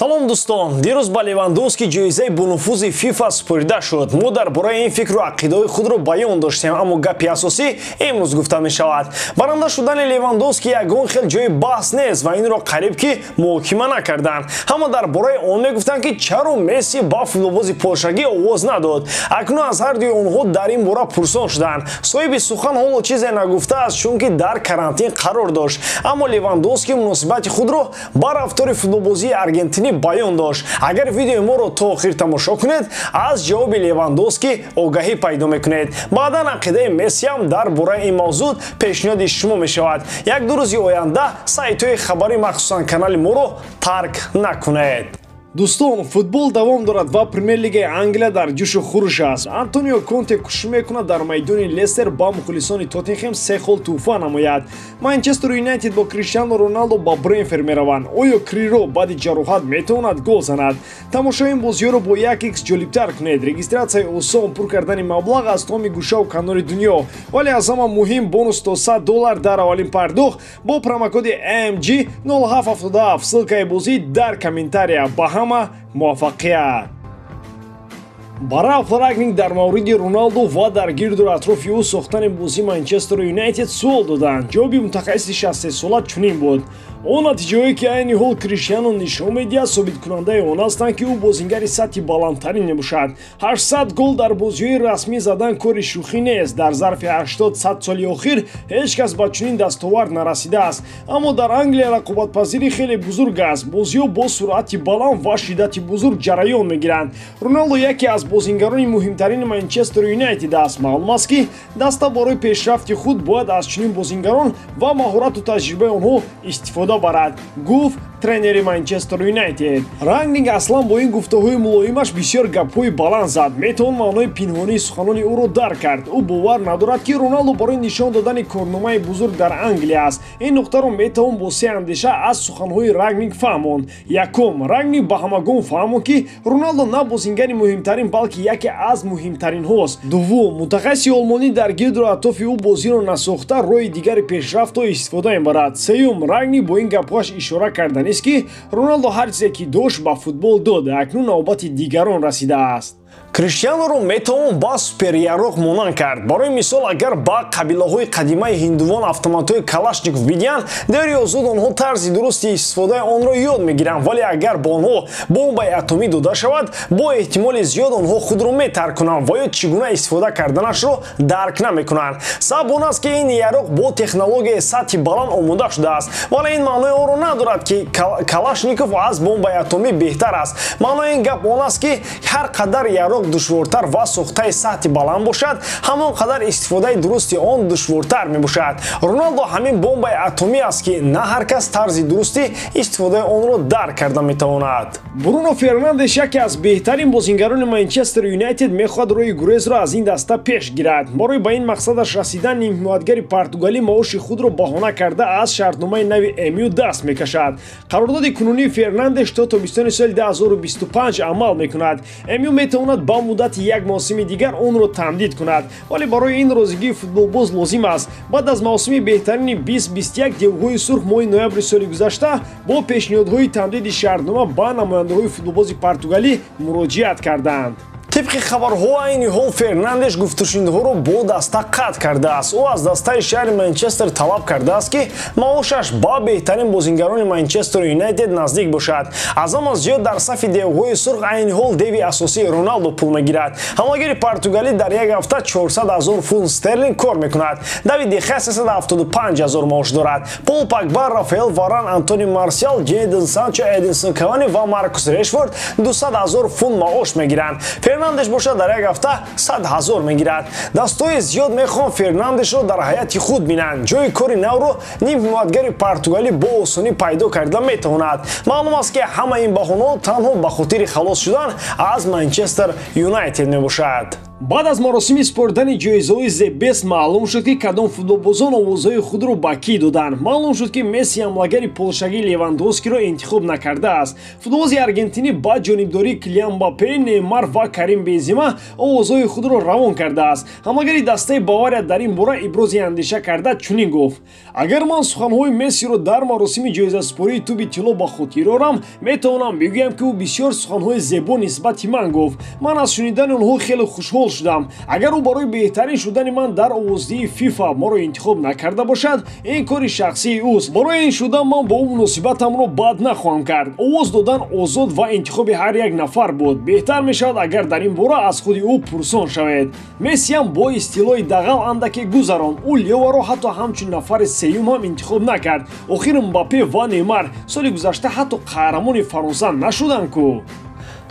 Салом дӯстон, дирӯз ба Левандовски ҷоизаи бонуфузи ФИФА супорида шуд. Мо дар бораи ин фикру ақидаҳои худро баён доштем, аммо гапи асосӣ имрӯз гуфта мешавад. Баранда шудани Левандовски ягон хел ҷои баҳс нест ва инро қариб ки муҳокима накарданд. Ҳама дар бораи он мегуфтанд ки чаро Месси ба футболбози полшагӣ овоз надод. Акнун аз ҳар дуи онҳо дар ин бора пурсон шуданд. Соҳиби сухан ҳоло чизе нагуфтааст, чунки дар карантин қарор дошт. Аммо Левандовски муносибати худро ба рафтори футболбозии Аргентина баён дошт. Агар видеои моро то охир тамошо кунед, аз ҷавоби Левандовски огаҳӣ пайдо мекунед. Баъдан ақидаи Месси ҳам дар бораи ин мавзӯъ пешниҳоди шумо мешавад. Як-ду рӯзи оянда сайтҳои хабарӣ махсусан канали моро тарк накунед. Дӯстон, футбол давом дорад ва Премьер-лигаи Англия дар ҷӯшу хуруш аст. Антонио Конте кӯшиш мекунад дар майдони Лестер ба мухлисони Тоттенхем се хол тӯҳфа намояд. Манчестер Юнайтед бо Криштиану Роналдо ба Брентфорд мераванд. Оё Криро баъди ҷароҳат метавонад гол занад? Тамошои ин бозиҳоро бо 1x ҷолибтар кунед. Регистратсияи осон, пур кардани маблағ аз томи гӯшаву канори дунё. Вале аз ҳама муҳим бонус то $100 дар аввалин пардохт бо промокоди AMG 0777. Ссилкаи бозӣ дар комментария. Ба ҳама муваффақият. Бараф Рагник дар мавриди Роналду ва дар гирду атрофи ӯ сохтани бозии Манчестер Юнайтед суол доданд. Ҷавоби мутахассиси 63-сола чунин буд: он натиҷаҳое ки айни ҳол Криштиану нишон медиҳад собиткунандаи он ҳастанд ки ӯ бозингари сатҳи баландтарин мебошад. 800 гол дар бозиҳои расмӣ задан кори шӯхӣ нест. Дар зарфи 80-100 соли охир ҳеҷ кас ба чунин дастовард нарасидааст. Аммо дар Англия рақобатпазирӣ хеле бузург аст. Бозиҳо бо суръати баланд ва шиддати бузург ҷараён мегиранд. Роналдо яке аз бозингарони муҳимтарини Манчестер Юнайтед аст. Маълум аст ки даста борои пешрафти худ бояд аз чунин бозингарон ва маҳорату таҷрибаи онҳо истифода барад, гуфт тренери Манчестер Юнайтед. Рангник аслан бо ин гуфтаҳои мулоимаш бисёр гапҳои баланд зад. Метавон маънои пинҳонии суханони ӯро дарк кард. Ӯ бовар надорад ки Роналдо барои нишон додани корномаи бузург дар Англия аст. Ин нуқтаро метавон бо се андеша аз суханҳои Рангник фаҳмонд. Якум, Рангник ба ҳамагон фаҳмонд ки Роналдо на бозингари муҳимтарин, балки яке аз муҳимтаринҳост. Дуввум, мутахассиси олмонӣ дар гирду атрофи ӯ бозиро насохта роҳи дигари пешрафтро истифода мебарад. Сеюм, Рангник бо ин гапҳояш ишора карданист ки Роналдо ҳар чизе ки дошт ба футбол дод. Акнун навбати дигарон расидааст. Криштианоро метавон ба суперярох монанд кард. Барои мисол, агар ба қабилаҳои қадимаи ҳиндувон автоматҳои Калашников бидиҳанд, дер ё зуд онҳо тарзи дурусти истифодаи онро ёд мегиранд. Вале агар ба онҳо бомбаи атомӣ дода шавад, бо эҳтимоли зиёд онҳо худро метаркунанд ва ё чӣ гуна истифода карданашро дарк намекунанд. Сабаб он аст ки ин ярох бо технологияи сатҳи баланд омода шудааст. Вале ин маънои онро надорад ки Калашников аз бомбаи атомӣ беҳтар аст. Маънои ин гап он аст ки ҳар қадар ярох душвортар ва сохтаи сатҳи баланд бошад, ҳамон қадар истифодаи дурусти он душвортар мебошад. Роналдо ҳамин бомбаи атомӣ аст ки на ҳар кас тарзи дурусти истифодаи онро дарк карда метавонад. Бруно Фернандеш, яке аз беҳтарин бозингарони Манчестер Юнайтед, мехоҳад роҳи гурезро аз ин даста пеш гирад. Барои ба ин мақсадаш расидан, нимҳимоятгари португалӣ маоши худро баҳона карда аз шартномаи нави МЮ даст мекашад. Қарордоди кунунии Фернандеш то тобистони соли 2025 амал мекунад. МЮ метавонад ба муддати як мавсими дигар онро тамдид кунад. Вале барои ин розигии футболбоз лозим аст. Баъд аз мавсими беҳтарини 2021 девҳои сурх моҳи ноябри соли гузашта бо пешниҳодҳои тамдиди шартнома ба намояндаҳои футболбози португалӣ муроҷиат карданд. طبق خبرها این حال فرناندش گفتگوها با دسته قطع کرده است. او از دسته شهر منچستر طلب کرده است که معاشش با بهترین بازیگران منچستر یونایتد نزدیک باشد. از هم زیاد در صف دیوهای سرخ این حال دیوی اساسی رونالدو پول میگیرد. حملهگر پرتغالی در یک هفته 400,000 پوند استرلینگ کار میکند. دیوید دخیا 375,000 معاش دارد. پول پاگبا، رافائل واران، آنتونی مارسیال، جیدن سانچو، ادینسون کاوانی و مارکوس رشفورد 200,000 پوند معاش میگیرند. فرناندش باشد در یک هفته 100,000 میگیرد. دستای زیاد میخوان فرناندش رو در حیاتی خود بینند. جای کاری نو رو نیم حمایتگر پرتغالی با آسانی پیدا کرده میتواند. معلوم است که همه این بهانه‌ها تنها به خاطر خلاص شدن از منچستر یونایتد میباشد. баъд аз маросими спордани ҷоизаҳои The-Best маълум шуд ки кадом футболбозон овозҳои худро ба кӣ доданд. Маълум шуд ки Месси ҳамлагари полшагӣ Левандовскиро интихоб накардааст. Футболбози аргентинӣ ба ҷонибдории Килиан Мбаппе, Неймар ва Карим Бензема овозҳои худро равон кардааст. Ҳамлагари дастаи Бавария дар ин бора ибрози андеша карда чунин гуфт: агар ман суханҳои Мессиро дар маросими ҷоизаспории туби тилло ба хотир орам, метавонам бигӯям ки ӯ бисёр суханҳои зебо нисбати ман гуфт. Ман аз шунидани онҳо хеле хушҳол шудам. Агар ӯ барои беҳтарин шудани ман дар овоздиҳии FIFA моро интихоб накарда бошад, ин кори шахсии ӯст. Барои ин шудан ман бо ӯ муносибатамро бад нахоҳам кард. овоз додан озод ва интихоби ҳар як нафар буд. беҳтар мешавад агар дар ин бора аз худи ӯ пурсон шавед. Месси ҳам бо истилои дағал андаке гузаронд. ӯ Леоро ҳатто ҳамчун нафари сеюм ҳам интихоб накард. охир Мбаппе ва Неймар соли гузашта ҳатто қаҳрамони Фаронса нашуданд ку.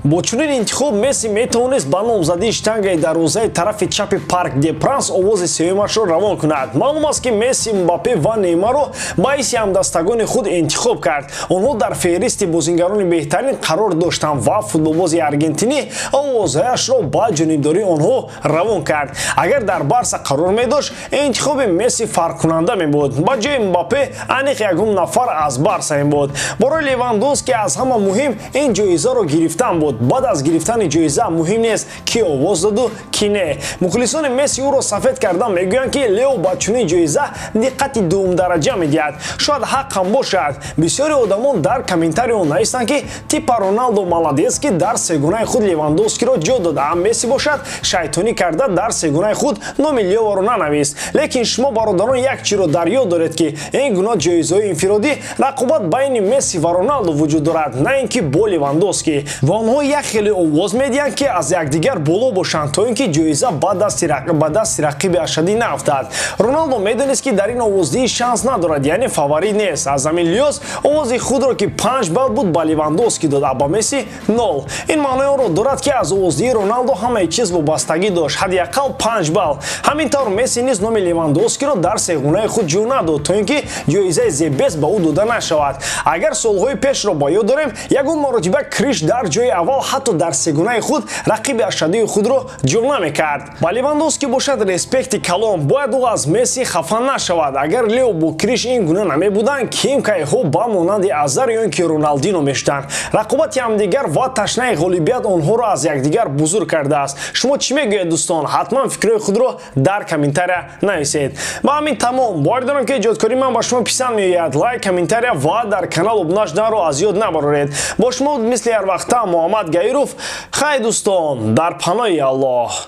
бо чунин интихоб Месси метавонист ба номзадии штангаи дарвозаи тарафи чапи Парк де Пранс овози сеюмашро равон кунад. маълум аст ки Месси Мбаппе ва Неймаро ба ҳисси ҳамдастагони худ интихоб кард. онҳо дар феҳристи бозингарони беҳтарин қарор доштанд ва футболбози аргентинӣ овозҳояшро ба ҷонибдории онҳо равон кард. агар дар Барса қарор медошт, интихоби Месси фарқкунанда мебуд. ба ҷои Мбаппе аниқ ягум нафар аз Барса мебуд. барои Левандовски аз ҳама муҳим ин ҷоизаро гирифтан буд. баъд аз гирифтани ҷоиза муҳим нест ки овоз доду ки не. мухлисони Месси ӯро сафед карда мегӯянд ки Лео ба чунин ҷоиза диққати дуюмдараҷа медиҳад. шояд ҳаққам бошад. бисёри одамон дар комментариҳо навистанд ки типа Роналдо маладес ки дар сегонаи худ Левандовскиро ҷо дода, Месси бошад шайтонӣ карда дар сегонаи худ номи Леоро нанавист. лекин шумо бародарон як чиро дар ёд доред ки ин гуна ҷоизаҳои инфиродӣ рақобат байни Месси ва Роналдо вуҷуд дорад, на ин ки бо Левандовски. ва онҳо як хеле овоз медиҳанд ки аз якдигар боло бошанд то ин ки ҷоиза ба дасти рақиби ашадӣ нафтад. Роналдо медонист ки дар ин овоздиҳӣ шанс надорад, яъне фаворит нест. аз ҳамин лиҳоз овози худро ки 5 балл буд ба Левандовски дод, а ба Месси 0. ин маънои онро дорад ки аз овоздиҳии Роналдо ҳамаи чиз вобастагӣ дошт, ҳадди ақал 5 балл. ҳамин тавр Месси низ номи Левандовскиро дар сегонаи худ ҷо надод то ин ки ҷоизаи The-Best ба ӯ дода нашавад. агар солҳои пешро ба ёд дорем, ягон маротиба Криш дар ҷои аввал ҳатто дар сегонаи худ рақиби ашадии худро ҷо намекард. ба Левандовски бошад респекти калон, бояд ӯ аз Месси хафа нашавад. агар Лео бо Криш ин гуна намебуданд, ким кайҳо ба монанди Азар ё ин ки Роналдино мешуданд. рақобати ҳамдигар ва ташнаи ғолибият онҳоро аз якдигар бузург кардааст. шумо чӣ мегӯед дӯстон? ҳатман фикрҳои худро дар комментария нависед. ба ҳамин тамом, бовар дорам ки эҷодкории ман ба шумо писанд меояд. лайк, комментария ва дар канал обуна шуданро аз ёд набароред. бо шумо мисли ҳар вақта Муҳаммад Гаиров. хай дӯстон, дар паноҳи Аллоҳ.